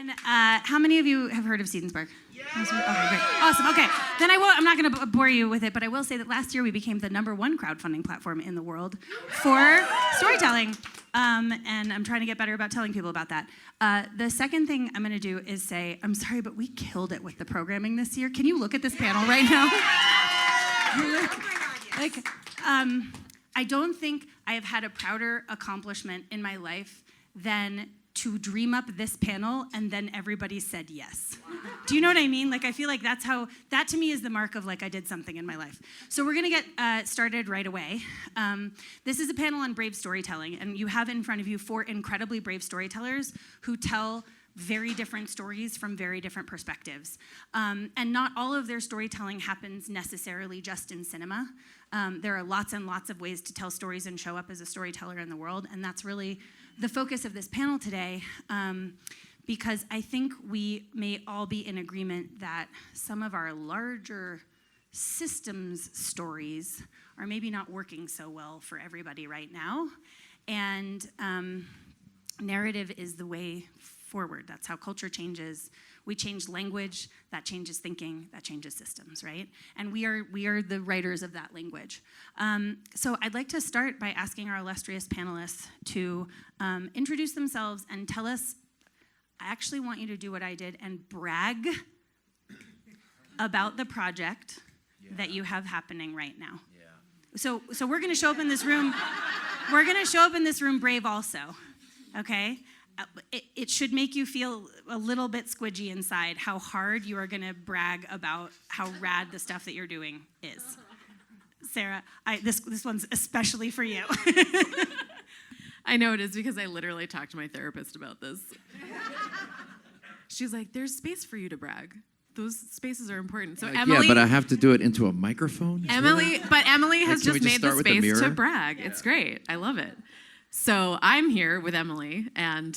then, how many of you have heard of Seed&Spark? Yeah. Okay, great. Awesome. Okay. Then I'm not going to bore you with it, but I will say that last year we became the #1 crowdfunding platform in the world for storytelling. And I'm trying to get better about telling people about that. The second thing I'm going to do is say, I'm sorry, but we killed it with the programming this year. Can you look at this panel right now? I don't think I have had a prouder accomplishment in my life than to dream up this panel and then everybody said yes. Wow. Do you know what I mean? Like, I feel like that to me is the mark of like I did something in my life. So we're gonna get started right away. This is a panel on brave storytelling, and you have in front of you 4 incredibly brave storytellers who tell very different stories from very different perspectives. And not all of their storytelling happens necessarily just in cinema. There are lots and lots of ways to tell stories and show up as a storyteller in the world, and that's really the focus of this panel today, because I think we may all be in agreement that some of our larger systems stories are maybe not working so well for everybody right now, and narrative is the way forward. That's how culture changes. We change language, that changes thinking, that changes systems, right? And we are the writers of that language. So I'd like to start by asking our illustrious panelists to introduce themselves and tell us, I actually want you to do what I did and brag about the project that you have happening right now. Yeah. So we're gonna show up in this room, we're gonna show up in this room brave also, okay? It should make you feel a little bit squidgy inside how hard you are going to brag about how rad the stuff that you're doing is. Sara, this one's especially for you. I know it is because I literally talked to my therapist about this. She's like, there's space for you to brag. Those spaces are important. So Emily, yeah, but I have to do it into a microphone? Emily has just made the space to brag. Yeah. It's great. I love it. So I'm here with Emily and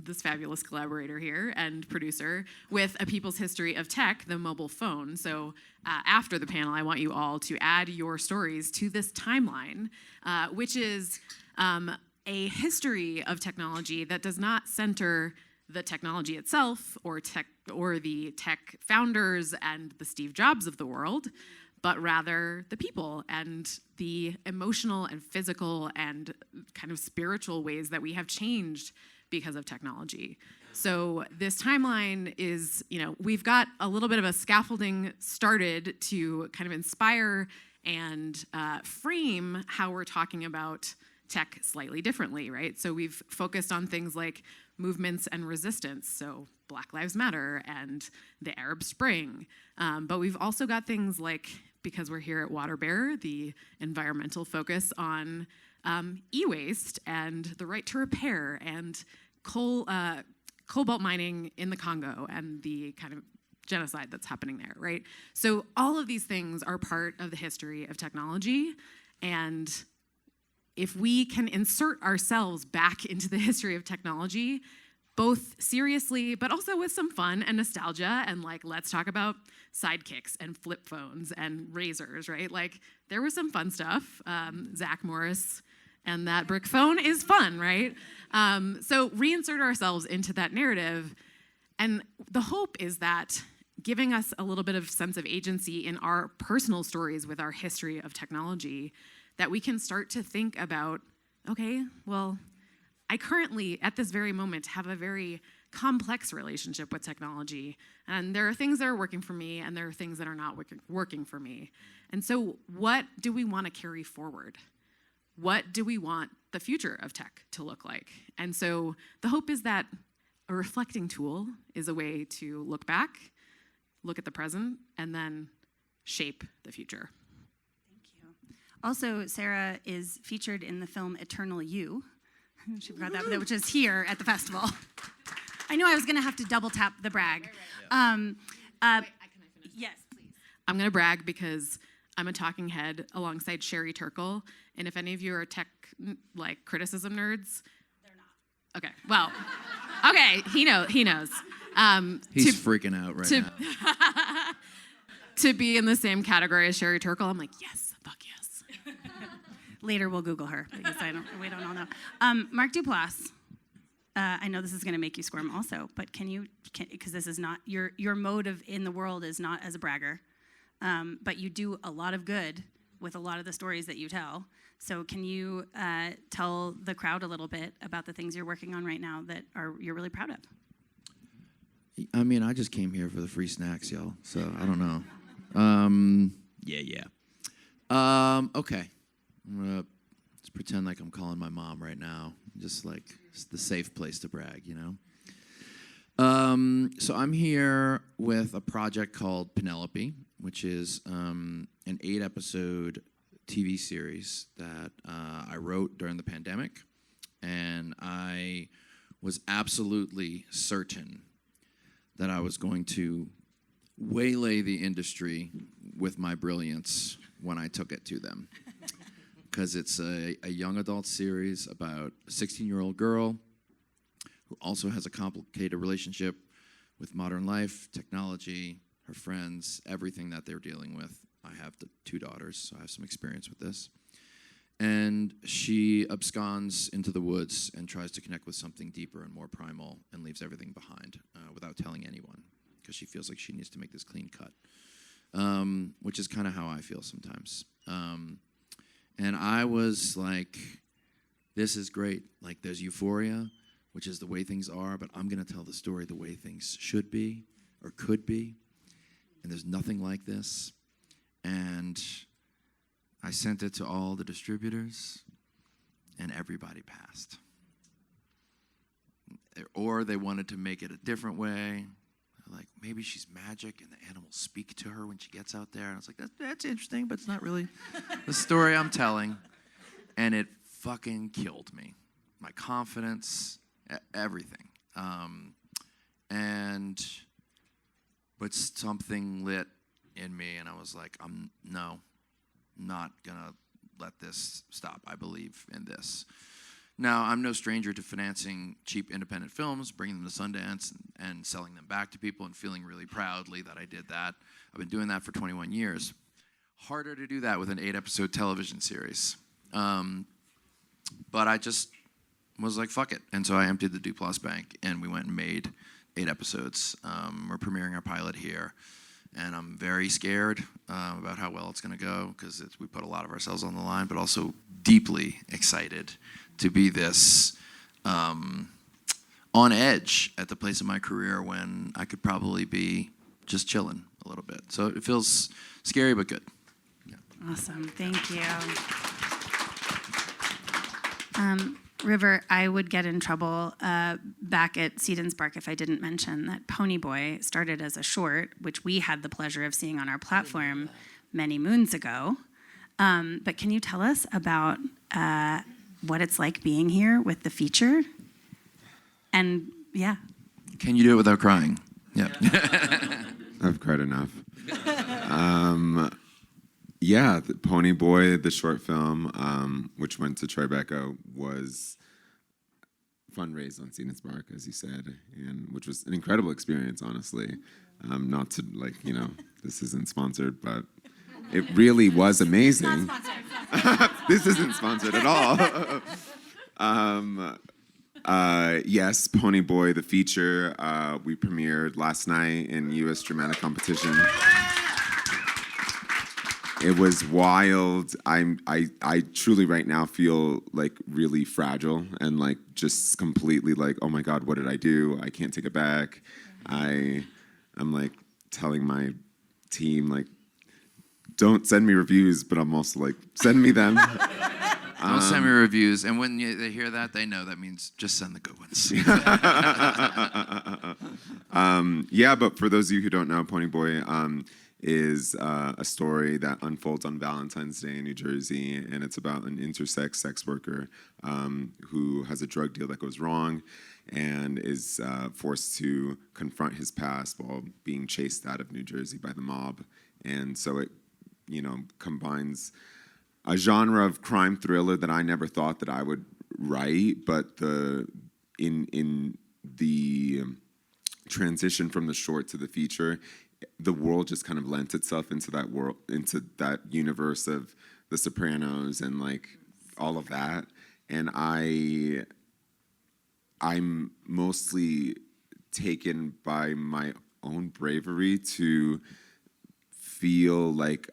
this fabulous collaborator here and producer with A People's History of Tech, the mobile phone. So after the panel, I want you all to add your stories to this timeline, which is a history of technology that does not center the technology itself or the tech founders and the Steve Jobs of the world, but rather the people and the emotional and physical and kind of spiritual ways that we have changed because of technology. So this timeline is, we've got a little bit of a scaffolding started to kind of inspire and frame how we're talking about tech slightly differently, right? So we've focused on things like movements and resistance, so Black Lives Matter and the Arab Spring. But we've also got things like, because we're here at WaterBear, the environmental focus on e-waste and the right to repair and cobalt mining in the Congo and the kind of genocide that's happening there, right? So all of these things are part of the history of technology, and if we can insert ourselves back into the history of technology, both seriously, but also with some fun and nostalgia, and like, let's talk about sidekicks and flip phones and razors, right? Like, there was some fun stuff. Zach Morris and that brick phone is fun, right? So reinsert ourselves into that narrative. And the hope is that giving us a little bit of sense of agency in our personal stories with our history of technology, that we can start to think about, okay, well, I currently, at this very moment, have a very complex relationship with technology. And there are things that are working for me, and there are things that are not working for me. And so what do we want to carry forward? What do we want the future of tech to look like? And so the hope is that a reflecting tool is a way to look back, look at the present, and then shape the future. Also, Sara is featured in the film Eternal You. She forgot that, which is here at the festival. I knew I was going to have to double tap the brag. Wait, can I finish? Yes, please. I'm going to brag because I'm a talking head alongside Sherry Turkle, and if any of you are tech criticism nerds, they're not. Okay. Well, okay. He knows. He's freaking out right now. To be in the same category as Sherry Turkle, I'm like, yes, fuck yes. Later we'll Google her because we don't all know. Mark Duplass. I know this is going to make you squirm also, but because this is not, your mode in the world is not as a bragger, but you do a lot of good with a lot of the stories that you tell. So can you tell the crowd a little bit about the things you're working on right now that you're really proud of? I mean, I just came here for the free snacks, y'all, so I don't know. Okay. I'm going to just pretend like I'm calling my mom right now. Just like, it's the safe place to brag, you know? So I'm here with a project called Penelope, which is an 8-episode TV series that I wrote during the pandemic. And I was absolutely certain that I was going to waylay the industry with my brilliance when I took it to them. Because it's a young adult series about a 16-year-old girl who also has a complicated relationship with modern life, technology, her friends, everything that they're dealing with. I have 2 daughters, so I have some experience with this. And she absconds into the woods and tries to connect with something deeper and more primal and leaves everything behind without telling anyone because she feels like she needs to make this clean cut, which is kind of how I feel sometimes. And I was like, this is great. Like, there's euphoria, which is the way things are, but I'm going to tell the story the way things should be or could be. And there's nothing like this. And I sent it to all the distributors, and everybody passed. Or they wanted to make it a different way. Like, maybe she's magic and the animals speak to her when she gets out there. And I was like, that's interesting, but it's not really the story I'm telling. And it fucking killed me. My confidence, everything. But something lit in me, and I was like, I'm not gonna let this stop. I believe in this. Now, I'm no stranger to financing cheap independent films, bringing them to Sundance, and selling them back to people and feeling really proudly that I did that. I've been doing that for 21 years. Harder to do that with an 8-episode television series. But I just was like, fuck it. And so I emptied the Duplass bank, and we went and made 8 episodes. We're premiering our pilot here. And I'm very scared about how well it's going to go because we put a lot of ourselves on the line, but also deeply excited to be this on edge at the place in my career when I could probably be just chilling a little bit. So it feels scary but good. Yeah. Awesome. Thank you. River, I would get in trouble back at Seed&Spark if I didn't mention that PONYBOI started as a short, which we had the pleasure of seeing on our platform many moons ago. But can you tell us about what it's like being here with the feature? And yeah. Can you do it without crying? Yeah. I've cried enough. Yeah, the PONYBOI, the short film, which went to Tribeca, was fundraised on Seed&Spark, as you said, and which was an incredible experience, honestly. Not to, this isn't sponsored, but it really was amazing. This isn't sponsored at all. Yes, PONYBOI, the feature, we premiered last night in U.S. Dramatic Competition. It was wild. I truly right now feel like really fragile and like just completely like, oh my God, what did I do? I can't take it back. I'm like telling my team like, don't send me reviews, but I'm also like, send me them. Don't send me reviews. And when they hear that, they know that means just send the good ones. Yeah, but for those of you who don't know, PONYBOI is a story that unfolds on Valentine's Day in New Jersey, and it's about an intersex sex worker who has a drug deal that goes wrong and is forced to confront his past while being chased out of New Jersey by the mob. And so it, combines a genre of crime thriller that I never thought that I would write, but in the transition from the short to the feature, the world just kind of lent itself into that world, into that universe of The Sopranos and like all of that. And I I'm mostly taken by my own bravery to feel like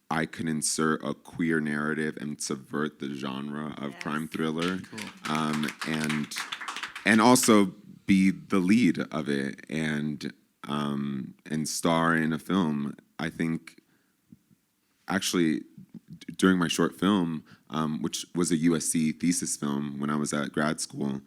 I can insert a queer narrative and subvert the genre of crime thriller, and also be the lead of it and star in a film. I think actually during my short film, which was a USC thesis film when I was at grad school,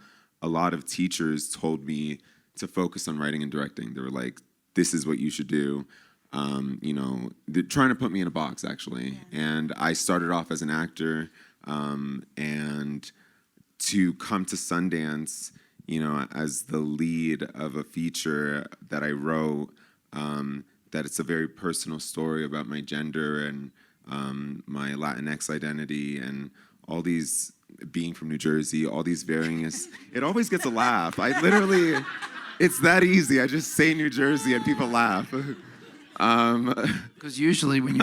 a lot of teachers told me to focus on writing and directing. They were like, this is what you should do. They're trying to put me in a box, actually. Yeah. And I started off as an actor, and to come to Sundance, as the lead of a feature that I wrote, that it's a very personal story about my gender and my Latinx identity and all these, being from New Jersey, all these varying, it always gets a laugh. I literally, it's that easy. I just say New Jersey and people laugh. Because usually when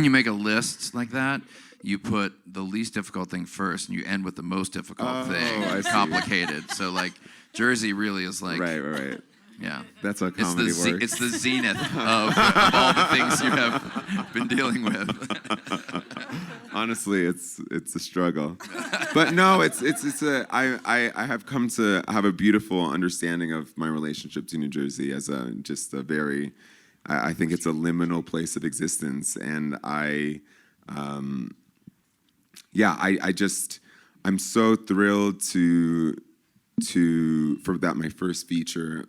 you make a list like that, you put the least difficult thing first, and you end with the most difficult thing. I see. Complicated. So like Jersey really is like right. Yeah, that's how comedy works. It's the zenith of all the things you have been dealing with. Honestly, it's a struggle, but no, I have come to have a beautiful understanding of my relationship to New Jersey as just a very, I think it's a liminal place of existence, and I'm so thrilled for that my first feature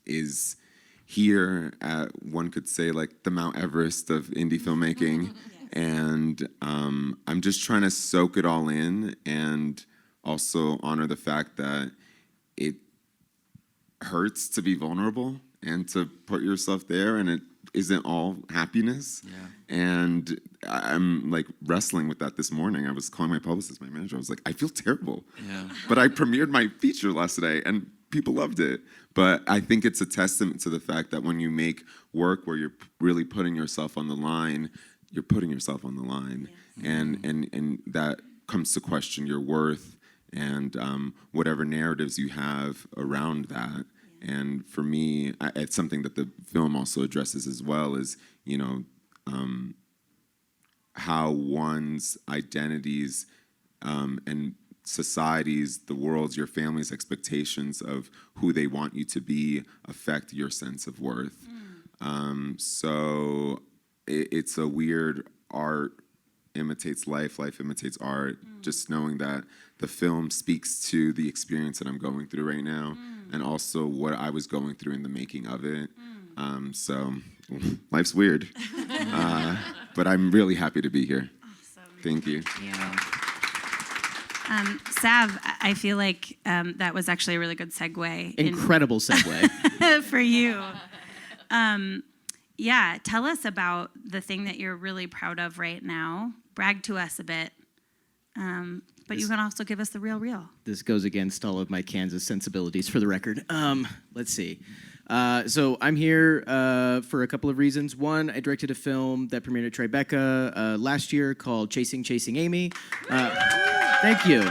is here at, one could say, like the Mount Everest of indie filmmaking. And I'm just trying to soak it all in and also honor the fact that it hurts to be vulnerable and to put yourself there, and it isn't all happiness. Yeah. And I'm like wrestling with that this morning. I was calling my publicist, my manager. I was like, I feel terrible. Yeah. But I premiered my feature last night and people loved it. But I think it's a testament to the fact that when you make work where you're really putting yourself on the line, you're putting yourself on the line. Yes. And that comes to question your worth and whatever narratives you have around that. And for me, it's something that the film also addresses as well, is, how one's identities and society's, the world's, your family's expectations of who they want you to be affect your sense of worth. So it's a weird, art imitates life, life imitates art, just knowing that the film speaks to the experience that I'm going through right now, and also what I was going through in the making of it. So life's weird, but I'm really happy to be here. Awesome. Thank you. Yeah. Sav, I feel like that was actually a really good segue. Incredible segue. For you. Yeah, tell us about the thing that you're really proud of right now. Brag to us a bit. But you can also give us the real. This goes against all of my Kansas sensibilities, for the record. Let's see. So I'm here for a couple of reasons. One, I directed a film that premiered at Tribeca last year called Chasing Amy. Thank you.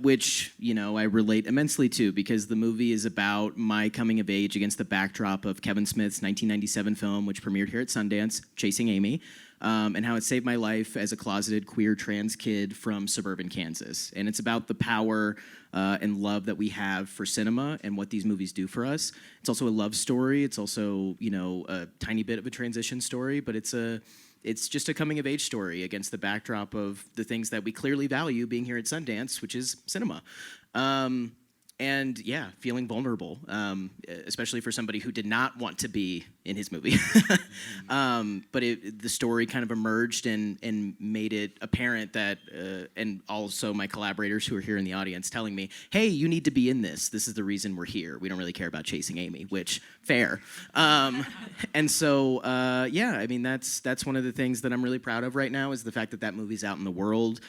Which, I relate immensely to, because the movie is about my coming of age against the backdrop of Kevin Smith's 1997 film, which premiered here at Sundance, Chasing Amy, and how it saved my life as a closeted queer trans kid from suburban Kansas. And it's about the power and love that we have for cinema and what these movies do for us. It's also a love story. It's also, a tiny bit of a transition story, but it's just a coming of age story against the backdrop of the things that we clearly value being here at Sundance, which is cinema. And yeah, feeling vulnerable, especially for somebody who did not want to be in his movie. But the story kind of emerged and made it apparent that, and also my collaborators who are here in the audience telling me, hey, you need to be in this. This is the reason we're here. We don't really care about Chasing Amy, which, fair. And so, that's one of the things that I'm really proud of right now, is the fact that movie's out in the world.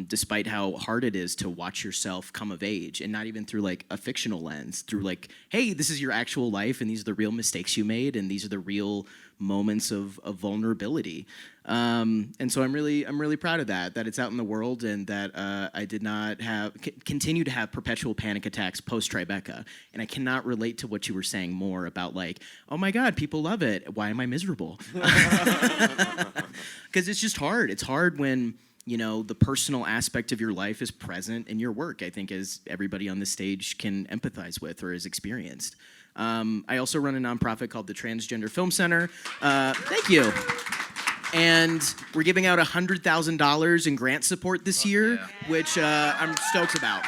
despite how hard it is to watch yourself come of age, and not even through like a fictional lens, through like, hey, this is your actual life, and these are the real mistakes you made, and these are the real moments of vulnerability. And so I'm really proud of that it's out in the world, and that I did not continue to have perpetual panic attacks post Tribeca. And I cannot relate to what you were saying more about like, oh my God, people love it. Why am I miserable? Because it's just hard. It's hard when, you know, the personal aspect of your life is present in your work, I think, as everybody on this stage can empathize with or has experienced. I also run a nonprofit called the Transgender Film Center. Thank you. And we're giving out $100,000 in grant support this year, which I'm stoked about.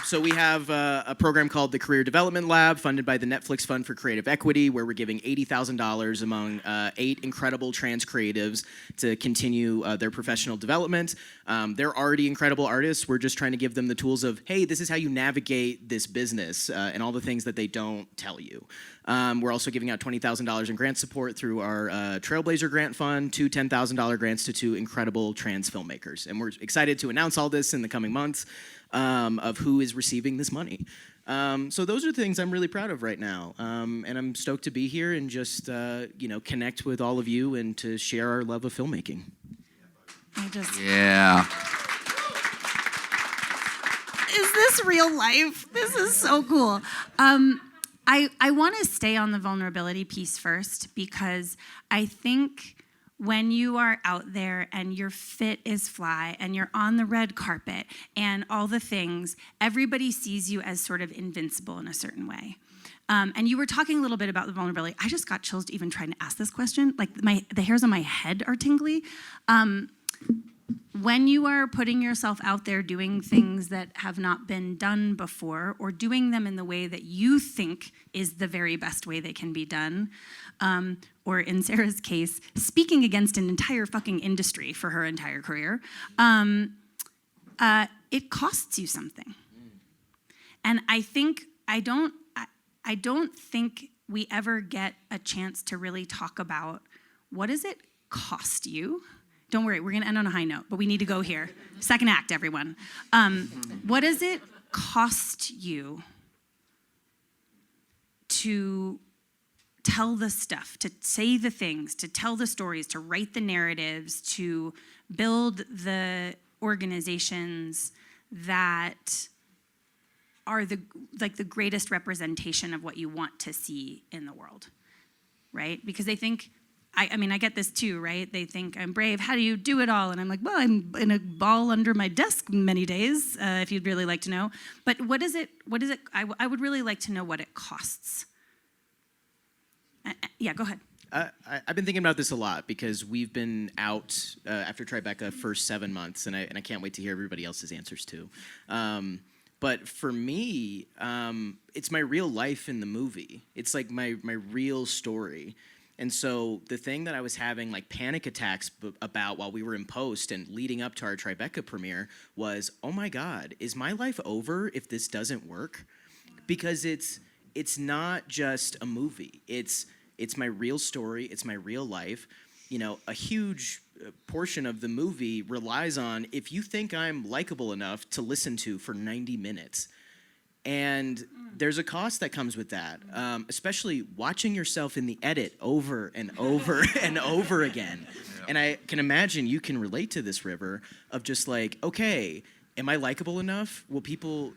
So we have a program called the Career Development Lab, funded by the Netflix Fund for Creative Equity, where we're giving $80,000 among 8 incredible trans creatives to continue their professional development. They're already incredible artists. We're just trying to give them the tools of, hey, this is how you navigate this business, and all the things that they don't tell you. We're also giving out $20,000 in grant support through our Trailblazer Grant Fund, 2 $10,000 grants to 2 incredible trans filmmakers. And we're excited to announce all this in the coming months. Of who is receiving this money. So those are things I'm really proud of right now. And I'm stoked to be here and just, connect with all of you and to share our love of filmmaking. Yeah. Is this real life? This is so cool. I want to stay on the vulnerability piece first, because I think when you are out there and your fit is fly and you're on the red carpet and all the things, everybody sees you as sort of invincible in a certain way. And you were talking a little bit about the vulnerability. I just got chills even trying to ask this question. Like the hairs on my head are tingly. When you are putting yourself out there doing things that have not been done before, or doing them in the way that you think is the very best way they can be done, or in Sarah's case, speaking against an entire fucking industry for her entire career, it costs you something. And I don't think we ever get a chance to really talk about, what does it cost you? Don't worry, we're gonna end on a high note, but we need to go here. Second act, everyone. What does it cost you to tell the stuff, to say the things, to tell the stories, to write the narratives, to build the organizations that are the greatest representation of what you want to see in the world, right? Because they think, I mean, I get this too, right? They think I'm brave. How do you do it all? And I'm like, well, I'm in a ball under my desk many days, if you'd really like to know. But what is it? I would really like to know what it costs. Yeah, go ahead. I've been thinking about this a lot, because we've been out after Tribeca for 7 months, and I can't wait to hear everybody else's answers too. But for me, it's my real life in the movie. It's like my real story. And so the thing that I was having like panic attacks about while we were in post and leading up to our Tribeca premiere was, oh my God, is my life over if this doesn't work? Because it's not just a movie. It's my real story. It's my real life. You know, a huge portion of the movie relies on, if you think I'm likable enough to listen to for 90 minutes. And there's a cost that comes with that, especially watching yourself in the edit over and over and over again. Yeah. And I can imagine you can relate to this, River, of just like, okay, am I likable enough? Will people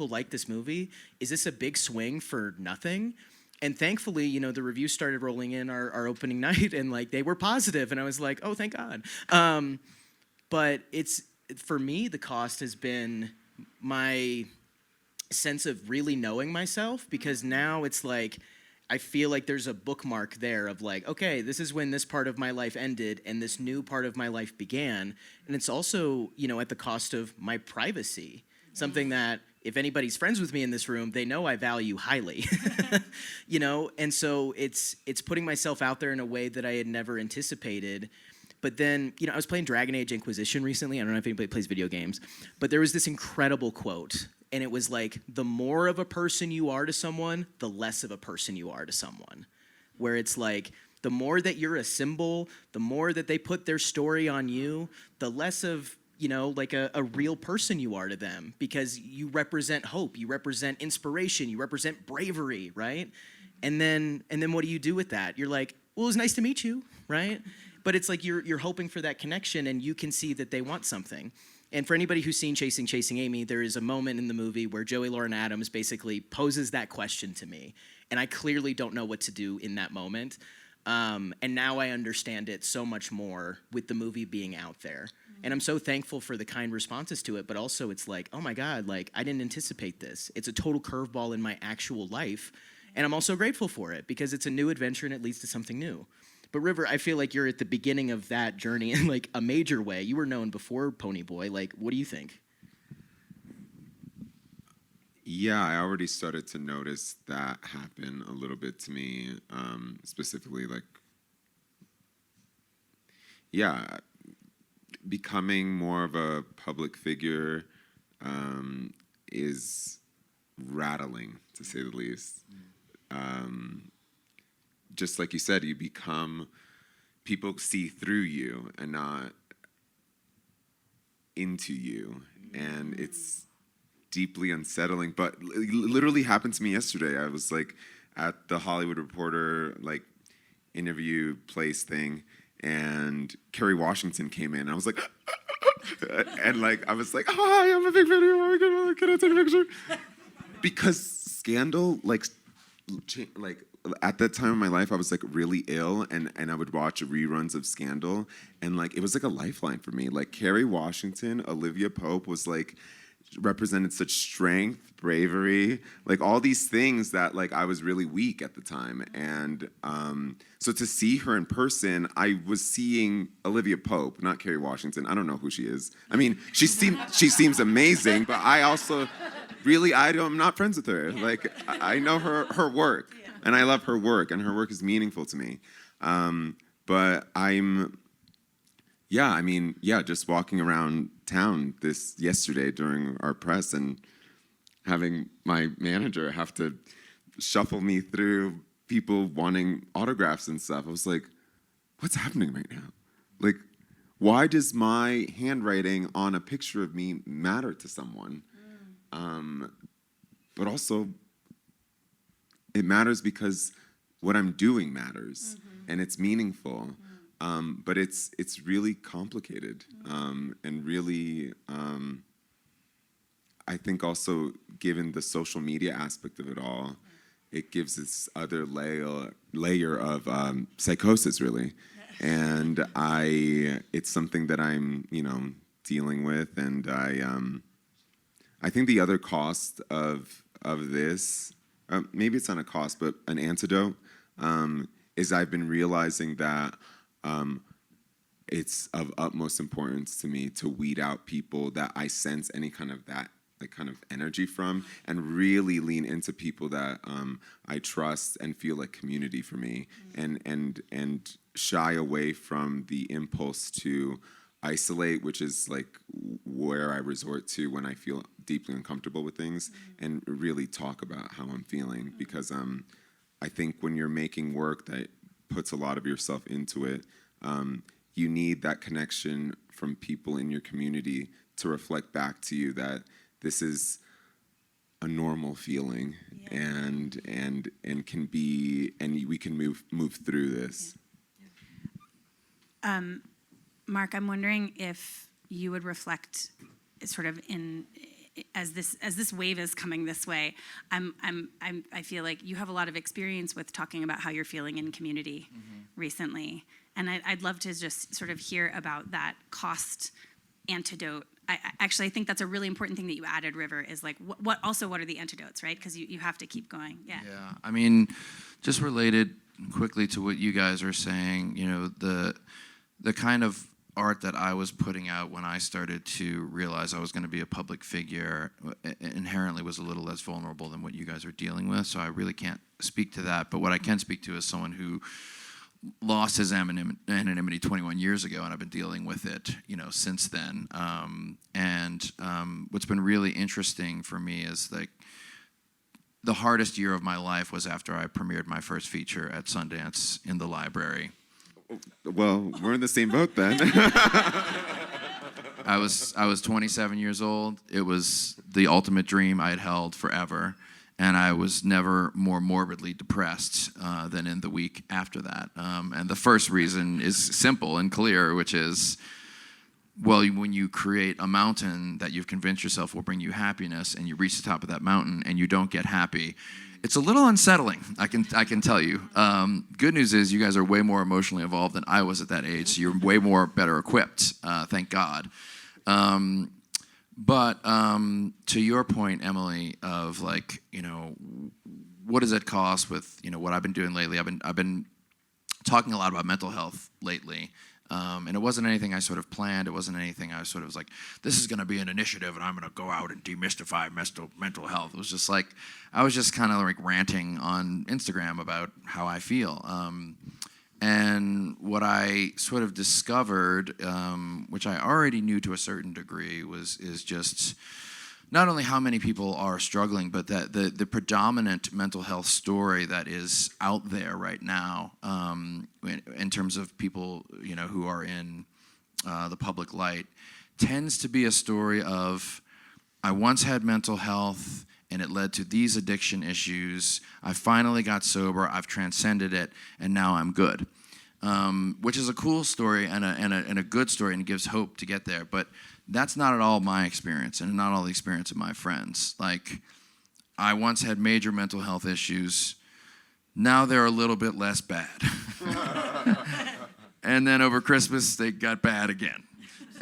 like this movie? Is this a big swing for nothing? And thankfully, the reviews started rolling in our opening night, and like they were positive, and I was like, oh, thank God. But for me, the cost has been my sense of really knowing myself, because now it's like I feel like there's a bookmark there of like, okay, this is when this part of my life ended and this new part of my life began. And it's also, at the cost of my privacy, something that if anybody's friends with me in this room, they know I value highly. And so it's putting myself out there in a way that I had never anticipated. But then, I was playing Dragon Age Inquisition recently. I don't know if anybody plays video games, but there was this incredible quote. And it was like, the more of a person you are to someone, the less of a person you are to someone. Where it's like, the more that you're a symbol, the more that they put their story on you, the less of like a real person you are to them, because you represent hope, you represent inspiration, you represent bravery, right? And then what do you do with that? You're like, well, it was nice to meet you, right? But it's like you're hoping for that connection, and you can see that they want something. And for anybody who's seen Chasing Amy, there is a moment in the movie where Joey Lauren Adams basically poses that question to me, and I clearly don't know what to do in that moment. And now I understand it so much more with the movie being out there. And I'm so thankful for the kind responses to it, but also it's like, oh my God, like I didn't anticipate this. It's a total curveball in my actual life. And I'm also grateful for it because it's a new adventure and it leads to something new. But River, I feel like you're at the beginning of that journey in like a major way. You were known before PONYBOI. Like, what do you think? Yeah, I already started to notice that happen a little bit to me, specifically like, yeah, becoming more of a public figure is rattling, to say the least. Just like you said, you become, people see through you and not into you, and it's deeply unsettling, but it literally happened to me yesterday. I was like at the Hollywood Reporter like interview place thing, and Kerry Washington came in, and I was like, and like I was like, hi, I'm a big fan of you. Can I take a picture? Because Scandal, like at that time in my life, I was like really ill, and I would watch reruns of Scandal, and like it was like a lifeline for me. Like Kerry Washington, Olivia Pope was like represented such strength, bravery, like all these things that like I was really weak at the time. And so to see her in person, I was seeing Olivia Pope, not Kerry Washington. I don't know who she is. I mean, she seems amazing, but I also really, I'm not friends with her. Like I know her work, and I love her work, and her work is meaningful to me. But just walking around town yesterday during our press and having my manager have to shuffle me through people wanting autographs and stuff. I was like, what's happening right now? Like, why does my handwriting on a picture of me matter to someone? But also, it matters because what I'm doing matters, and it's meaningful. But it's really complicated, and really, I think also given the social media aspect of it all, it gives this other layer of psychosis, really. And it's something that I'm, dealing with, and I think the other cost of this, maybe it's not a cost, but an antidote, is I've been realizing that it's of utmost importance to me to weed out people that I sense any kind of that kind of energy from, and really lean into people that I trust and feel like community for me, and shy away from the impulse to isolate, which is like where I resort to when I feel deeply uncomfortable with things, and really talk about how I'm feeling, because I think when you're making work that puts a lot of yourself into it, you need that connection from people in your community to reflect back to you that this is a normal feeling, and can be, and we can move through this. Mark, I'm wondering if you would reflect sort of as this wave is coming this way. I feel like you have a lot of experience with talking about how you're feeling in community recently, and I'd love to just sort of hear about that cost antidote. I think that's a really important thing that you added, River, is like what are the antidotes, right? Because you have to keep going. Yeah. I mean, just related quickly to what you guys are saying, the kind of art that I was putting out when I started to realize I was going to be a public figure inherently was a little less vulnerable than what you guys are dealing with. So I really can't speak to that. But what I can speak to is someone who lost his anonymity 21 years ago, and I've been dealing with it, since then. What's been really interesting for me is like the hardest year of my life was after I premiered my first feature at Sundance in the library. Well, we're in the same boat then. I was 27 years old. It was the ultimate dream I had held forever, and I was never more morbidly depressed than in the week after that. And the first reason is simple and clear, which is, well, when you create a mountain that you've convinced yourself will bring you happiness, and you reach the top of that mountain and you don't get happy, it's a little unsettling, I can tell you. Good news is you guys are way more emotionally involved than I was at that age, so you're way more better equipped, thank God. But to your point, Emily, of like, you know, what does it cost with, you know, what I've been doing lately? I've been talking a lot about mental health lately. And it wasn't anything I sort of planned. It wasn't anything I sort of was like, this is going to be an initiative and I'm going to go out and demystify mental health. It was just like, I was just kind of like ranting on Instagram about how I feel. And what I sort of discovered, which I already knew to a certain degree, is just not only how many people are struggling, but that the predominant mental health story that is out there right now, in terms of people, you know, who are in the public light, tends to be a story of, I once had mental health and it led to these addiction issues. I finally got sober, I've transcended it, and now I'm good. Which is a cool story and a good story, and gives hope to get there. But that's not at all my experience, and not all the experience of my friends. Like, I once had major mental health issues. Now they're a little bit less bad. And then over Christmas, they got bad again.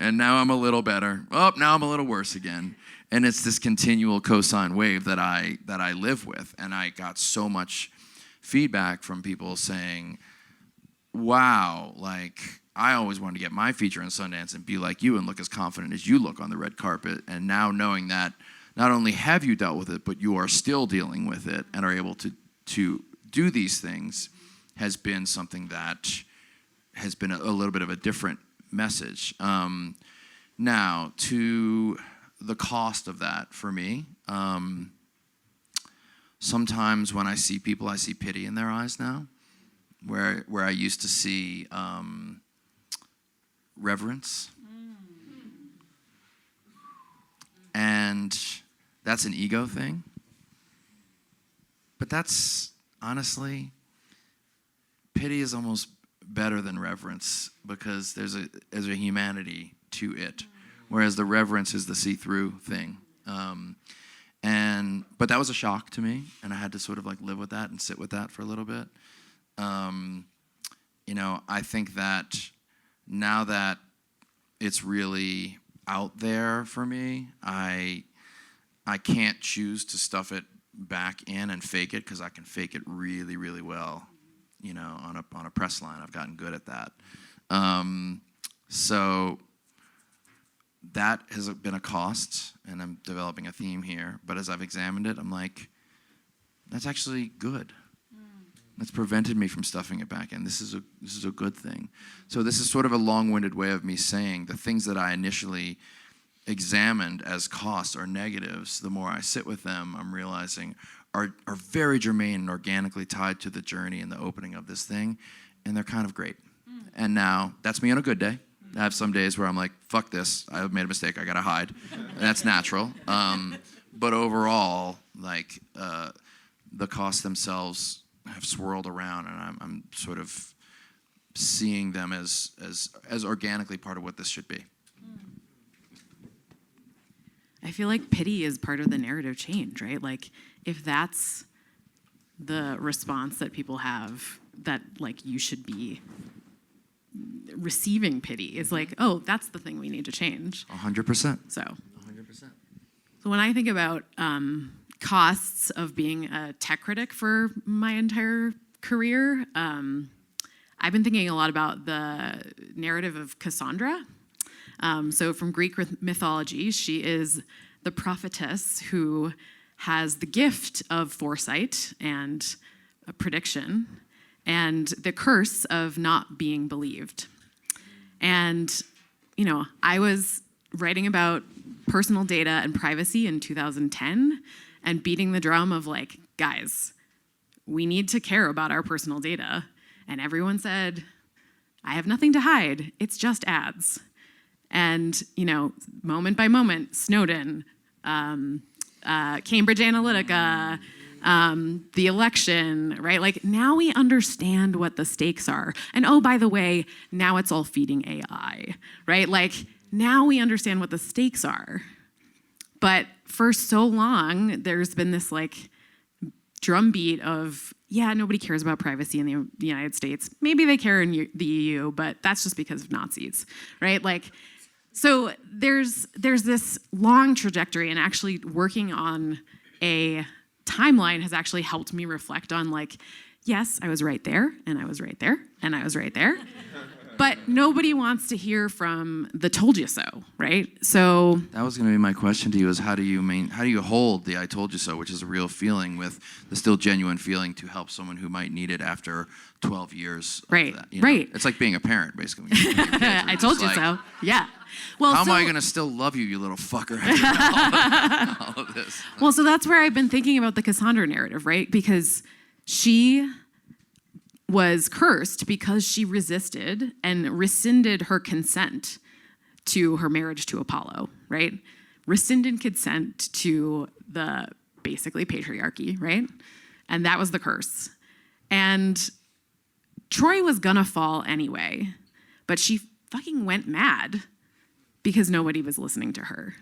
And now I'm a little better. Oh, now I'm a little worse again. And it's this continual cosine wave that I live with. And I got so much feedback from people saying, wow, like, I always wanted to get my feature in Sundance and be like you and look as confident as you look on the red carpet. And now knowing that not only have you dealt with it, but you are still dealing with it and are able to do these things, has been something that has been a little bit of a different message. Now, to the cost of that for me, sometimes when I see people, I see pity in their eyes now, where I used to see reverence. And that's an ego thing. But that's, honestly, pity is almost better than reverence, because there's a humanity to it, whereas the reverence is the see-through thing. But that was a shock to me, and I had to sort of like live with that and sit with that for a little bit. You know, I think that now that it's really out there for me, I can't choose to stuff it back in and fake it, because I can fake it really, really well. You know, on a press line, I've gotten good at that. So that has been a cost, and I'm developing a theme here. But as I've examined it, I'm like, that's actually good. That's prevented me from stuffing it back in. This is a good thing. So this is sort of a long-winded way of me saying the things that I initially examined as costs or negatives, the more I sit with them, I'm realizing are very germane and organically tied to the journey and the opening of this thing, and they're kind of great. And now, that's me on a good day. I have some days where I'm like, fuck this, I made a mistake, I gotta hide. And that's natural. But overall, like, the costs themselves have swirled around, and I'm sort of seeing them as organically part of what this should be. I feel like pity is part of the narrative change, right? Like, if that's the response that people have, that like you should be receiving pity, is like, oh, that's the thing we need to change. 100%. So 100%. So when I think about costs of being a tech critic for my entire career, I've been thinking a lot about the narrative of Cassandra. So from Greek mythology, she is the prophetess who has the gift of foresight and a prediction and the curse of not being believed. And, you know, I was writing about personal data and privacy in 2010 and beating the drum of like, guys, we need to care about our personal data. And everyone said, I have nothing to hide, it's just ads. And, moment by moment, Snowden, Cambridge Analytica, the election, right? Like, now we understand what the stakes are. And oh, by the way, now it's all feeding AI, right? Like, now we understand what the stakes are. But for so long, there's been this like drumbeat of, yeah, nobody cares about privacy in the United States. Maybe they care in the EU, but that's just because of Nazis, right? Like, so there's this long trajectory, and actually working on a timeline has actually helped me reflect on like, yes, I was right there, and I was right there, and I was right there. But nobody wants to hear from the told you so, right? So that was going to be my question to you: is how do you hold the "I told you so," which is a real feeling, with the still genuine feeling to help someone who might need it after 12 years. Right, of that, right. It's like being a parent, basically. I told you so. Yeah. Well, how am I going to still love you little fucker? After all of this. Well, so that's where I've been thinking about the Cassandra narrative, right? Because she was cursed because she resisted and rescinded her consent to her marriage to Apollo, right? Rescinded consent to the basically patriarchy, right? And that was the curse. And Troy was gonna fall anyway, but she fucking went mad because nobody was listening to her.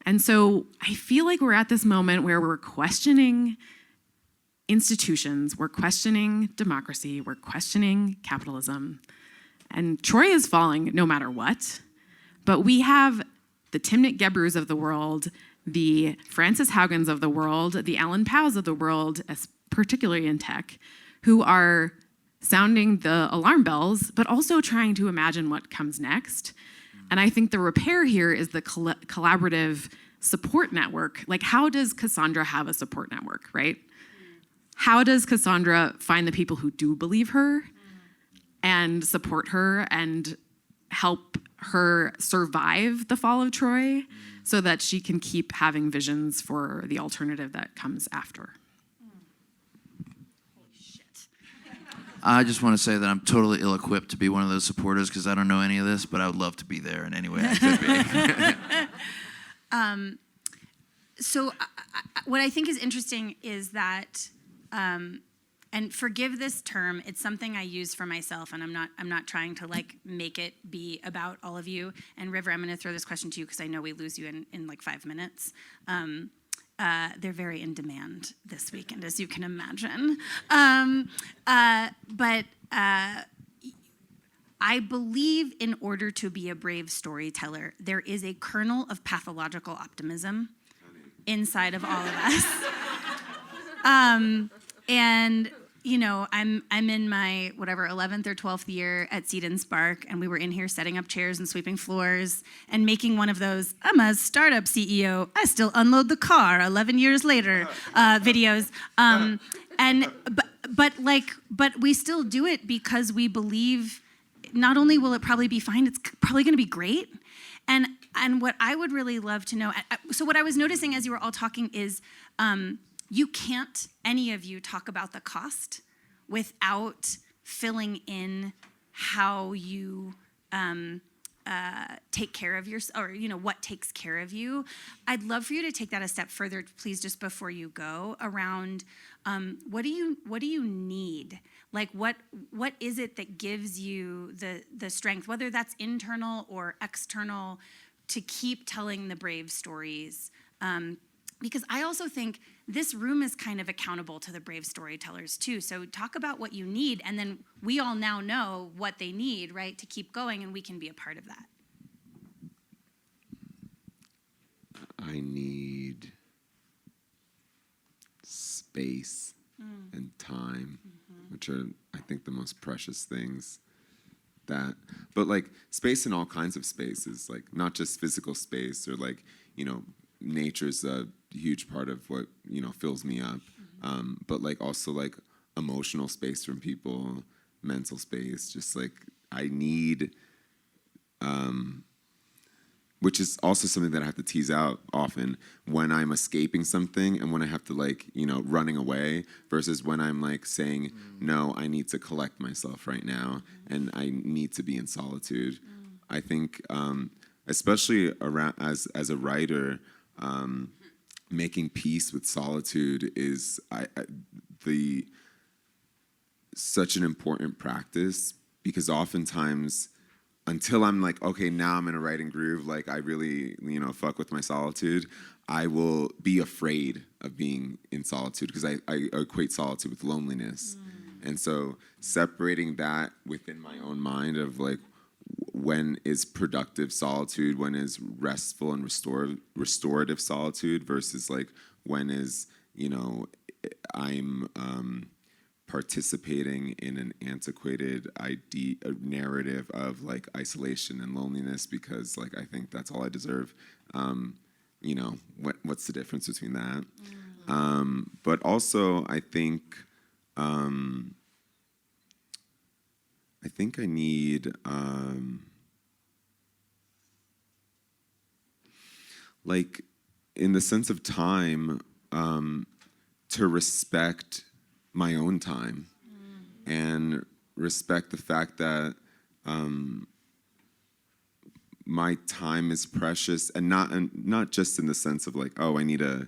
And so I feel like we're at this moment where we're questioning institutions, we're questioning democracy, we're questioning capitalism. And Troy is falling no matter what. But we have the Timnit Gebrus of the world, the Frances Haugens of the world, the Alan Powes of the world, particularly in tech, who are sounding the alarm bells, but also trying to imagine what comes next. And I think the repair here is the collaborative support network. Like, how does Cassandra have a support network, right? How does Cassandra find the people who do believe her and support her and help her survive the fall of Troy so that she can keep having visions for the alternative that comes after? Holy shit. I just want to say that I'm totally ill-equipped to be one of those supporters because I don't know any of this, but I would love to be there in any way I could be. So what I think is interesting is that, and forgive this term, it's something I use for myself, and I'm not trying to like make it be about all of you. And River, I'm going to throw this question to you because I know we lose you in like 5 minutes. They're very in demand this weekend, as you can imagine. But I believe in order to be a brave storyteller, there is a kernel of pathological optimism inside of all of us. And I'm in my 11th or 12th year at Seed&Spark, and we were in here setting up chairs and sweeping floors and making one of those "I'm a startup CEO, I still unload the car 11 years later" videos. But we still do it because we believe not only will it probably be fine, it's probably going to be great. And what I would really love to know, so what I was noticing as you were all talking is, you can't, any of you, talk about the cost without filling in how you take care of yourself, or what takes care of you. I'd love for you to take that a step further, please, just before you go, around what do you need? Like, what is it that gives you the strength, whether that's internal or external, to keep telling the brave stories? Because I also think this room is kind of accountable to the brave storytellers too. So talk about what you need, and then we all now know what they need, right, to keep going, and we can be a part of that. I need space and time, which are, I think, the most precious things. But like space in all kinds of spaces, like not just physical space, or like, nature's a huge part of what fills me up, but like also like emotional space from people, mental space. Just like I need, which is also something that I have to tease out often when I'm escaping something and when I have to like running away, versus when I'm like saying no, I need to collect myself right now and I need to be in solitude. I think especially around as a writer, making peace with solitude is such an important practice, because oftentimes, until I'm like, okay, now I'm in a writing groove, like I really, fuck with my solitude, I will be afraid of being in solitude, because I equate solitude with loneliness. And so separating that within my own mind of like, when is productive solitude, when is restful and restorative solitude, versus like when is, I'm participating in an antiquated narrative of like isolation and loneliness, because like I think that's all I deserve. What's the difference between that? But also I think I need like, in the sense of time, to respect my own time and respect the fact that my time is precious, and not just in the sense of like, oh, I need to,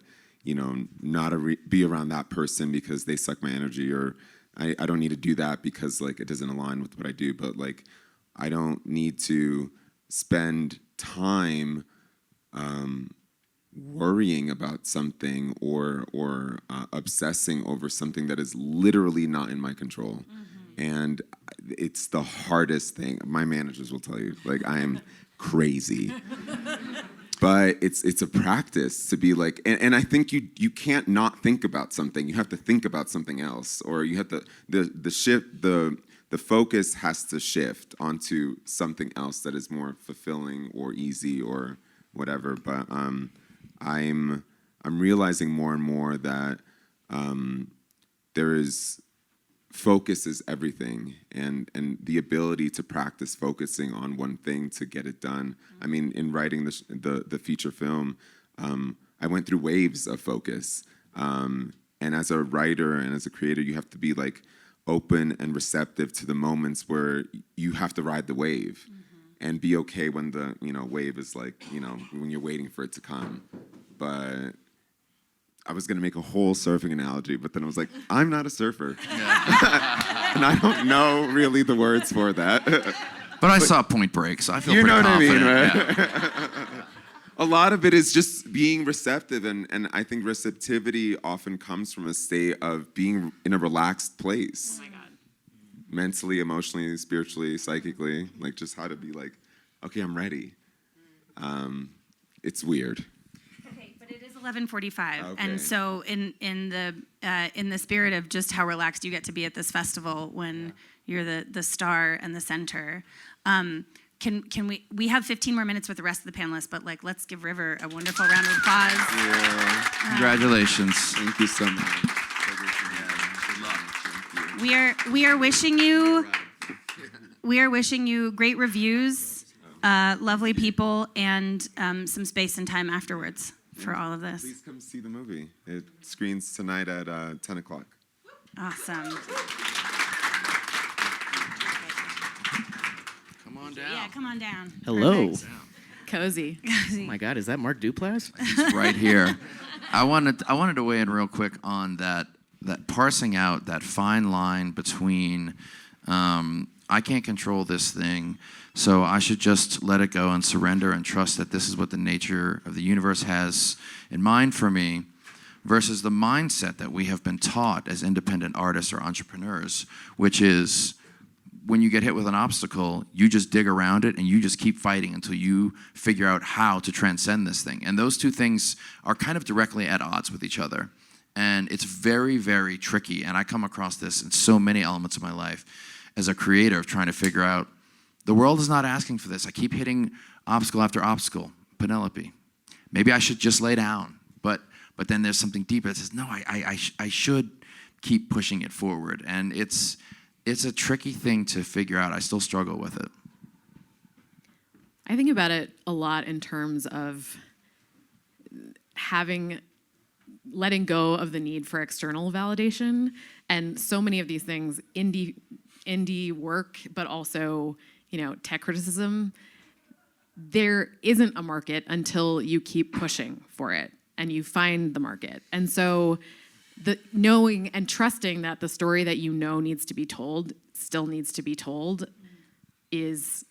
not be around that person because they suck my energy, or I don't need to do that because like it doesn't align with what I do, but like I don't need to spend time worrying about something or obsessing over something that is literally not in my control. And it's the hardest thing. My managers will tell you, like, I am crazy. But it's a practice to be like, and I think you can't not think about something. You have to think about something else, or you have to the focus has to shift onto something else that is more fulfilling or easy or whatever. But I'm realizing more and more that focus is everything, and the ability to practice focusing on one thing to get it done. I mean, in writing the feature film, I went through waves of focus, and as a writer and as a creator, you have to be like open and receptive to the moments where you have to ride the wave, and be okay when the wave is like when you're waiting for it to come. But I was going to make a whole surfing analogy, but then I was like, I'm not a surfer. And I don't know really the words for that. But I saw Point Break, so I feel you pretty know confident. what I mean, right? A lot of it is just being receptive, and I think receptivity often comes from a state of being in a relaxed place. Oh my God. Mentally, emotionally, spiritually, psychically, like just how to be like, okay, I'm ready. It's weird. 11:45, Okay. and so in the spirit of just how relaxed you get to be at this festival when you're the star and the center, can we have 15 more minutes with the rest of the panelists? But like, let's give River a wonderful round of applause. Yeah. Congratulations. Thank you so much. We are wishing you great reviews, lovely people, and some space and time afterwards for all of this. Please come see the movie. It screens tonight at 10 o'clock. Awesome. Come on down. Yeah, come on down. Hello. Perfect. Cozy. Oh my God, is that Mark Duplass? He's right here. I wanted to weigh in real quick on that parsing out that fine line between I can't control this thing, so I should just let it go and surrender and trust that this is what the nature of the universe has in mind for me, versus the mindset that we have been taught as independent artists or entrepreneurs, which is when you get hit with an obstacle, you just dig around it and you just keep fighting until you figure out how to transcend this thing. And those two things are kind of directly at odds with each other. And it's very, very tricky. And I come across this in so many elements of my life as a creator, of trying to figure out, the world is not asking for this. I keep hitting obstacle after obstacle. Penelope, maybe I should just lay down. But then there's something deeper that says, no, I should keep pushing it forward. And it's a tricky thing to figure out. I still struggle with it. I think about it a lot in terms of letting go of the need for external validation. And so many of these things, indie work, but also, tech criticism, there isn't a market until you keep pushing for it and you find the market. And so the knowing and trusting that the story that you know needs to be told still needs to be told is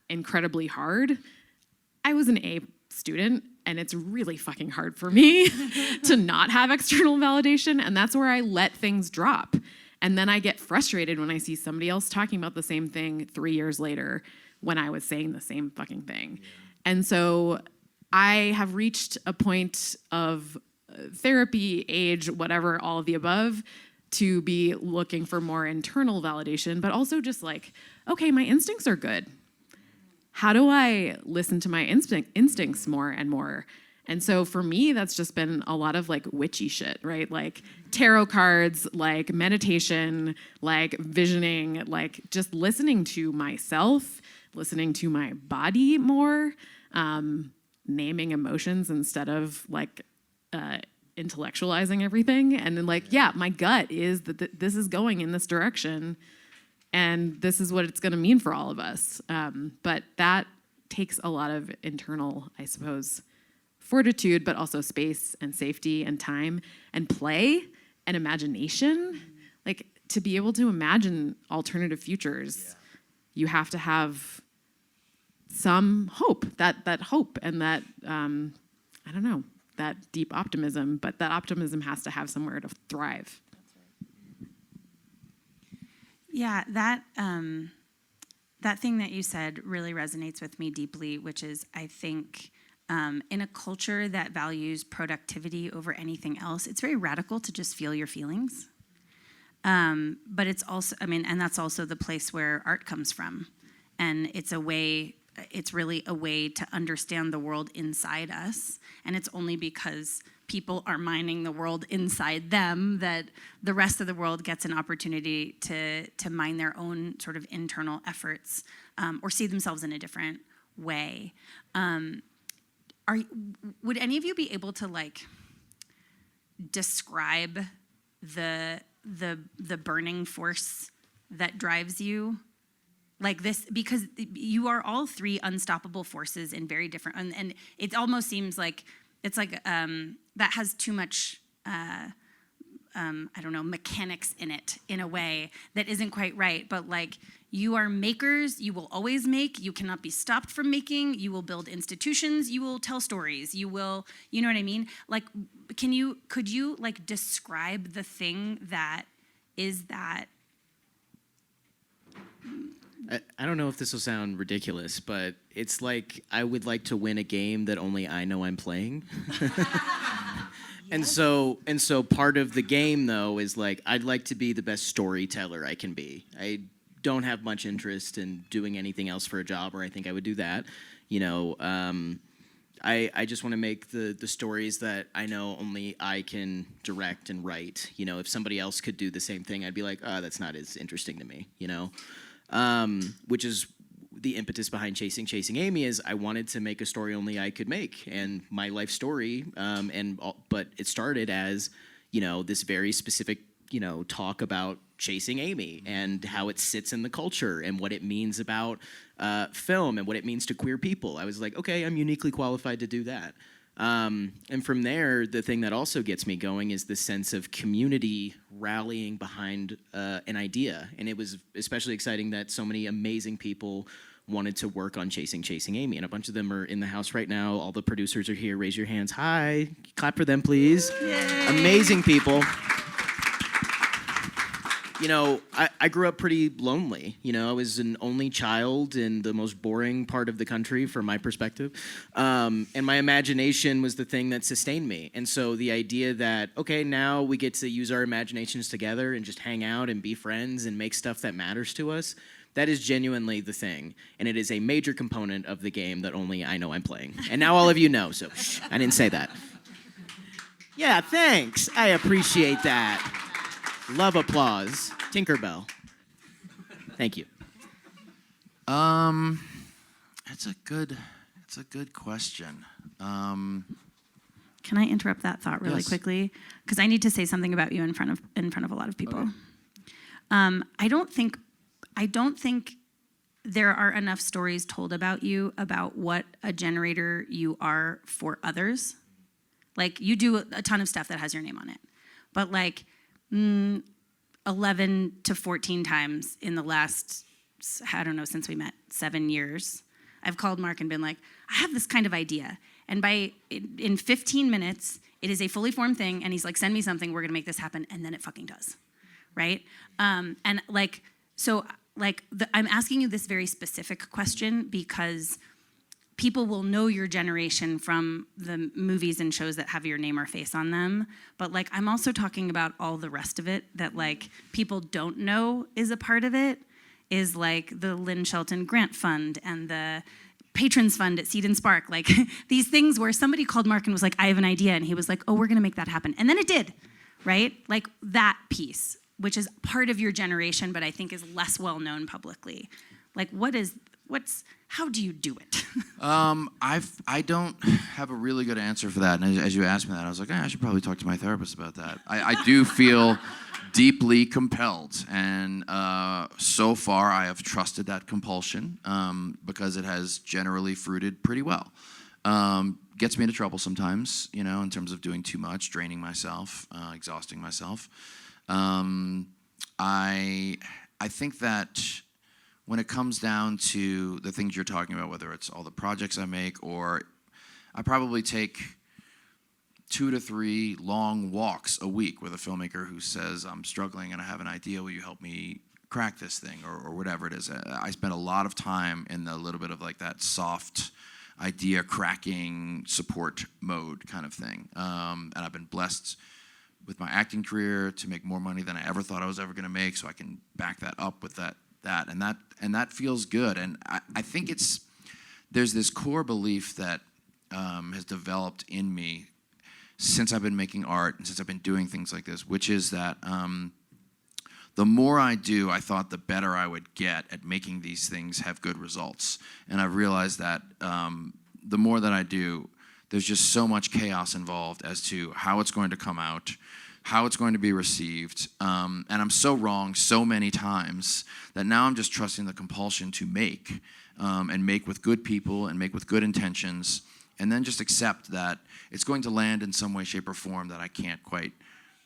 incredibly hard. I was an A student, and it's really fucking hard for me to not have external validation, and that's where I let things drop. And then I get frustrated when I see somebody else talking about the same thing 3 years later when I was saying the same fucking thing. Yeah. And so I have reached a point of therapy, age, whatever, all of the above, to be looking for more internal validation, but also just like, okay, my instincts are good. How do I listen to my instincts more and more? And so for me, that's just been a lot of like witchy shit, right? Like tarot cards, like meditation, like visioning, like just listening to myself, listening to my body more, naming emotions instead of like intellectualizing everything. And then like, yeah, my gut is that this is going in this direction, and this is what it's going to mean for all of us. But that takes a lot of internal, I suppose, fortitude, but also space and safety and time and play and imagination. Like to be able to imagine alternative futures, you have to have some hope, that hope and that, I don't know, that deep optimism, but that optimism has to have somewhere to thrive. Yeah, that thing that you said really resonates with me deeply, which is I think in a culture that values productivity over anything else, it's very radical to just feel your feelings. But it's also, and that's also the place where art comes from. And it's really a way to understand the world inside us. And it's only because people are mining the world inside them that the rest of the world gets an opportunity to mine their own sort of internal efforts or see themselves in a different way. Would any of you be able to like describe the burning force that drives you? Like this, because you are all three unstoppable forces in very different, and it almost seems like it's like that has too much, I don't know, mechanics in it in a way that isn't quite right. But like you are makers, you will always make, you cannot be stopped from making, you will build institutions, you will tell stories, you will, you know what I mean? Like, could you like describe the thing that is that? I don't know if this will sound ridiculous, but it's like I would like to win a game that only I know I'm playing. And so part of the game though is like I'd like to be the best storyteller I can be. I don't have much interest in doing anything else for a job, or I think I would do that. You know, I just want to make the stories that I know only I can direct and write. You know, if somebody else could do the same thing, I'd be like, oh, that's not as interesting to me, you know? Which is the impetus behind Chasing Amy is I wanted to make a story only I could make, and my life story, but it started as, you know, this very specific, you know, talk about chasing Amy and how it sits in the culture and what it means about film and what it means to queer people. I was like, okay, I'm uniquely qualified to do that. And from there, the thing that also gets me going is the sense of community rallying behind an idea. And it was especially exciting that so many amazing people wanted to work on Chasing Amy. And a bunch of them are in the house right now. All the producers are here. Raise your hands. Hi. Clap for them, please. Yay. Amazing people. You know, I grew up pretty lonely. You know, I was an only child in the most boring part of the country from my perspective. And my imagination was the thing that sustained me. And so the idea that, okay, now we get to use our imaginations together and just hang out and be friends and make stuff that matters to us, that is genuinely the thing. And it is a major component of the game that only I know I'm playing. And now all of you know, so shh, I didn't say that. Yeah, thanks. I appreciate that. Love applause. Tinkerbell. Thank you. It's a good question. Can I interrupt that thought really Yes. quickly? Because I need to say something about you in front of a lot of people. Okay. I don't think there are enough stories told about you about what a generator you are for others. Like, you do a ton of stuff that has your name on it, but like 11 to 14 times in the last, I don't know, since we met, 7 years, I've called Mark and been like, I have this kind of idea. And in 15 minutes, it is a fully formed thing, and he's like, send me something, we're gonna make this happen, and then it fucking does, right? And like, so like, I'm asking you this very specific question because people will know your generation from the movies and shows that have your name or face on them. But like, I'm also talking about all the rest of it that like people don't know is a part of it, is like the Lynn Shelton Grant Fund and the Patrons Fund at Seed&Spark. Like these things where somebody called Mark and was like, I have an idea. And he was like, oh, we're gonna make that happen. And then it did, right? Like that piece, which is part of your generation, but I think is less well known publicly. Like how do you do it? I don't have a really good answer for that. And as you asked me that, I was like, I should probably talk to my therapist about that. I do feel deeply compelled. And so far, I have trusted that compulsion because it has generally fruited pretty well. Gets me into trouble sometimes, you know, in terms of doing too much, draining myself, exhausting myself. I think that when it comes down to the things you're talking about, whether it's all the projects I make, or I probably take 2 to 3 long walks a week with a filmmaker who says, I'm struggling and I have an idea, will you help me crack this thing, or whatever it is. I spend a lot of time in the little bit of like that soft idea cracking support mode kind of thing. And I've been blessed with my acting career to make more money than I ever thought I was ever gonna make, so I can back that up with that and that feels good. And I think there's this core belief that has developed in me since I've been making art and since I've been doing things like this, which is that the more I do, I thought the better I would get at making these things have good results. And I've realized that the more that I do, there's just so much chaos involved as to how it's going to come out, how it's going to be received. And I'm so wrong so many times that now I'm just trusting the compulsion to make, and make with good people and make with good intentions, and then just accept that it's going to land in some way, shape, or form that I can't quite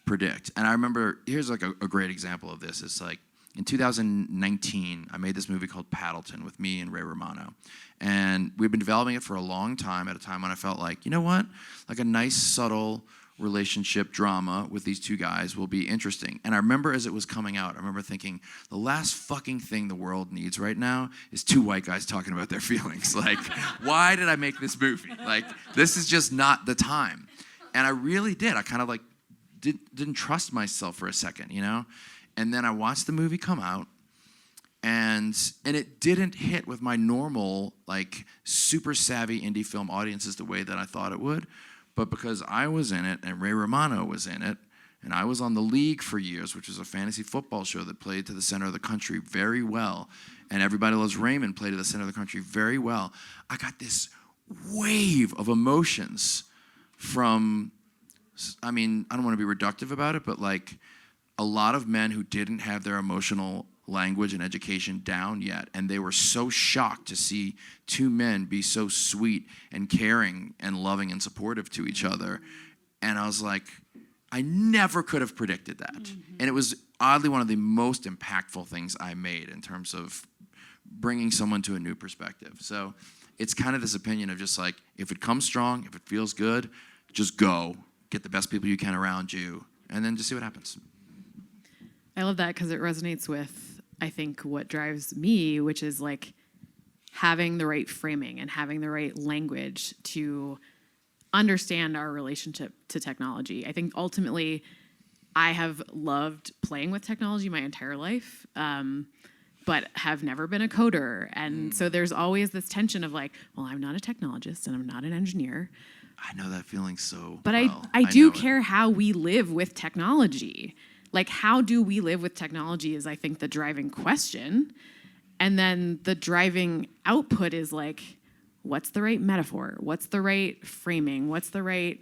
predict. And I remember, here's like a great example of this. It's like in 2019, I made this movie called Paddleton with me and Ray Romano. And we've been developing it for a long time, at a time when I felt like, you know what? Like a nice, subtle relationship drama with these 2 guys will be interesting. And I remember as it was coming out, I remember thinking, the last fucking thing the world needs right now is 2 white guys talking about their feelings. Like, why did I make this movie? Like, this is just not the time. And I really did. I kind of like didn't trust myself for a second, you know? And then I watched the movie come out, and it didn't hit with my normal, like, super savvy indie film audiences the way that I thought it would. But because I was in it, and Ray Romano was in it, and I was on The League for years, which was a fantasy football show that played to the center of the country very well, and Everybody Loves Raymond played to the center of the country very well, I got this wave of emotions from, I mean, I don't want to be reductive about it, but like a lot of men who didn't have their emotional language and education down yet, and they were so shocked to see 2 men be so sweet and caring and loving and supportive to each other. And I was like, I never could have predicted that. And it was oddly one of the most impactful things I made in terms of bringing someone to a new perspective. So it's kind of this opinion of just like, if it comes strong, if it feels good, just go, get the best people you can around you, and then just see what happens. I love that because it resonates with, I think, what drives me, which is like having the right framing and having the right language to understand our relationship to technology. I think ultimately I have loved playing with technology my entire life, but have never been a coder. And so there's always this tension of like, well, I'm not a technologist and I'm not an engineer. I know that feeling so But well. I do care how we live with technology. Like, how do we live with technology is, I think, the driving question. And then the driving output is like, what's the right metaphor? What's the right framing? What's the right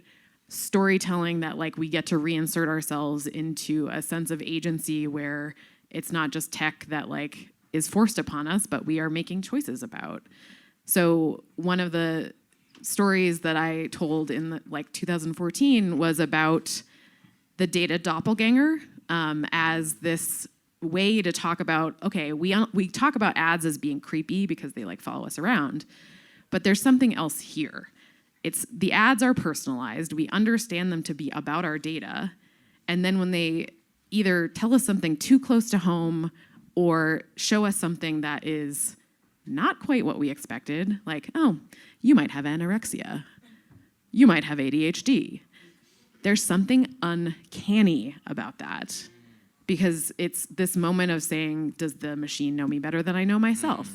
storytelling that like we get to reinsert ourselves into a sense of agency where it's not just tech that like is forced upon us, but we are making choices about. So one of the stories that I told in 2014 was about the data doppelganger as this way to talk about, okay, we talk about ads as being creepy because they follow us around, but there's something else here. It's the ads are personalized. We understand them to be about our data. And then when they either tell us something too close to home or show us something that is not quite what we expected, like, oh, you might have anorexia. You might have ADHD. There's something uncanny about that because it's this moment of saying, does the machine know me better than I know myself?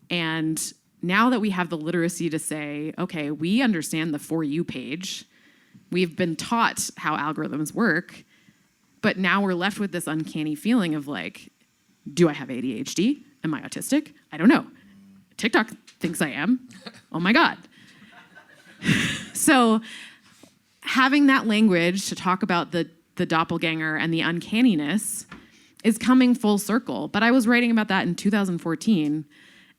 And now that we have the literacy to say, okay, we understand the For You page, we've been taught how algorithms work, but now we're left with this uncanny feeling of do I have ADHD? Am I autistic? I don't know. TikTok thinks I am. Oh my God. So having that language to talk about the doppelganger and the uncanniness is coming full circle. But I was writing about that in 2014.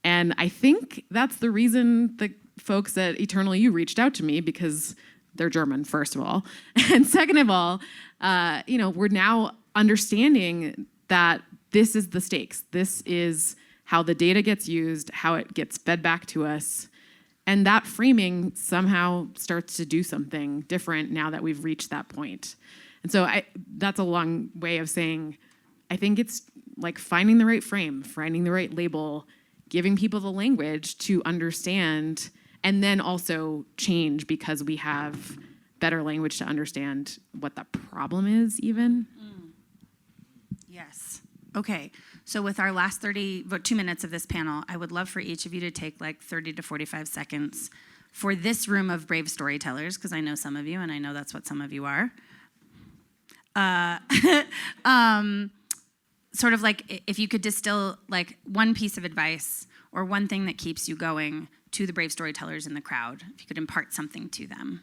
And I think that's the reason the folks at Eternal You reached out to me, because they're German, first of all. And second of all, we're now understanding that this is the stakes. This is how the data gets used, how it gets fed back to us. And that framing somehow starts to do something different now that we've reached that point. And so that's a long way of saying, I think it's finding the right frame, finding the right label, giving people the language to understand, and then also change because we have better language to understand what the problem is even. Yes. Okay. So with our last 2 minutes of this panel, I would love for each of you to take 30 to 45 seconds for this room of brave storytellers, because I know some of you, and I know that's what some of you are. Sort of if you could distill one piece of advice or one thing that keeps you going to the brave storytellers in the crowd, if you could impart something to them.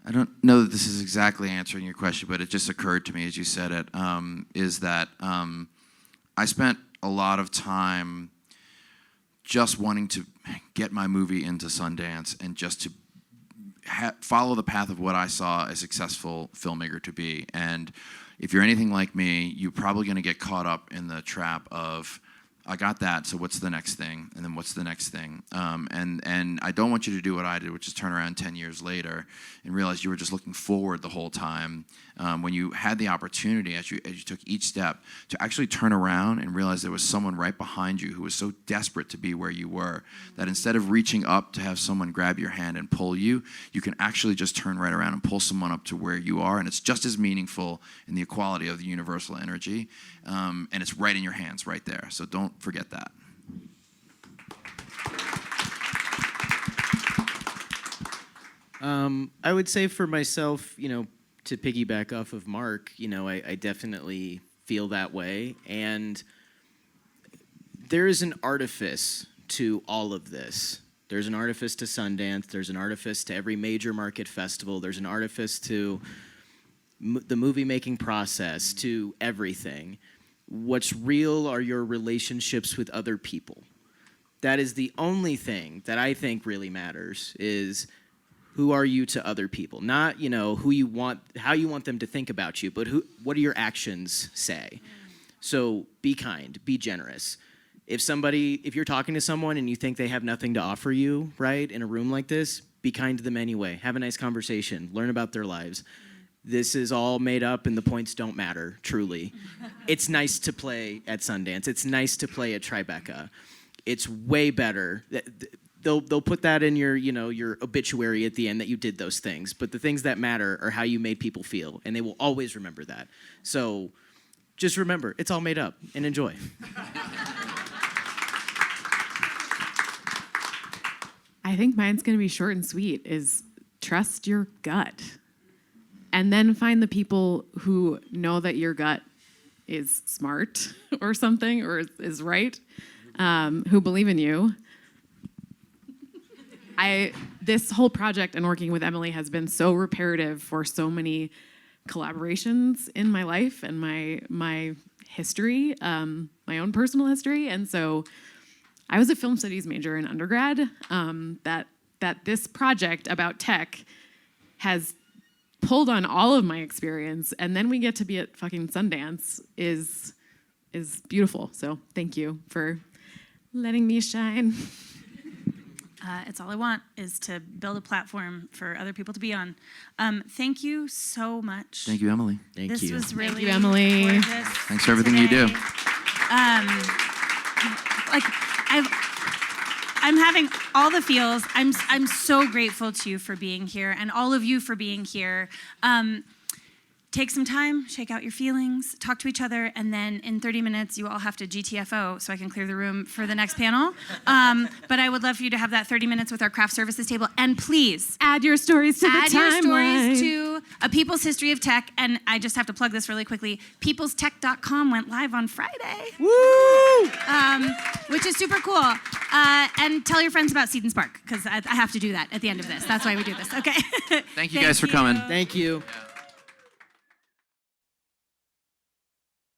I don't know that this is exactly answering your question, but it just occurred to me as you said it, is that I spent a lot of time just wanting to get my movie into Sundance and just to follow the path of what I saw a successful filmmaker to be. And if you're anything like me, you're probably going to get caught up in the trap of, I got that, so what's the next thing? And then what's the next thing? And I don't want you to do what I did, which is turn around 10 years later and realize you were just looking forward the whole time when you had the opportunity, as you took each step, to actually turn around and realize there was someone right behind you who was so desperate to be where you were, that instead of reaching up to have someone grab your hand and pull you, you can actually just turn right around and pull someone up to where you are, and it's just as meaningful in the equality of the universal energy, and it's right in your hands right there, so don't forget that. I would say for myself, to piggyback off of Mark, I definitely feel that way. And there is an artifice to all of this. There's an artifice to Sundance. There's an artifice to every major market festival. There's an artifice to the movie-making process, to everything. What's real are your relationships with other people. That is the only thing that I think really matters, is who are you to other people? Not, who you want, how you want them to think about you, but what do your actions say? So be kind, be generous. If you're talking to someone and you think they have nothing to offer you, right, in a room like this, be kind to them anyway. Have a nice conversation. Learn about their lives. This is all made up and the points don't matter, truly. It's nice to play at Sundance. It's nice to play at Tribeca. It's way better. They'll put that in your obituary at the end that you did those things. But the things that matter are how you made people feel, and they will always remember that. So just remember, it's all made up, and enjoy. I think mine's going to be short and sweet, is trust your gut. And then find the people who know that your gut is smart or something, or is right, who believe in you. This whole project and working with Emily has been so reparative for so many collaborations in my life and my history, my own personal history. And so I was a film studies major in undergrad. That this project about tech has pulled on all of my experience, and then we get to be at fucking Sundance is beautiful. So thank you for letting me shine. It's all I want is to build a platform for other people to be on. Thank you so much. Thank you, Emily. Thank you. This was really you, Emily. gorgeous. Thanks for everything you do. I'm having all the feels. I'm so grateful to you for being here and all of you for being here. Take some time, shake out your feelings, talk to each other, and then in 30 minutes, you all have to GTFO so I can clear the room for the next panel. But I would love for you to have that 30 minutes with our craft services table. And please, Add your stories to the timeline. add your stories to A People's History of Tech. And I just have to plug this really quickly. peoplestech.com went live on Friday. Woo! Which is super cool. And tell your friends about Seed&Spark, because I have to do that at the end of this. That's why we do this. Okay. Thank you guys for coming. Thank you.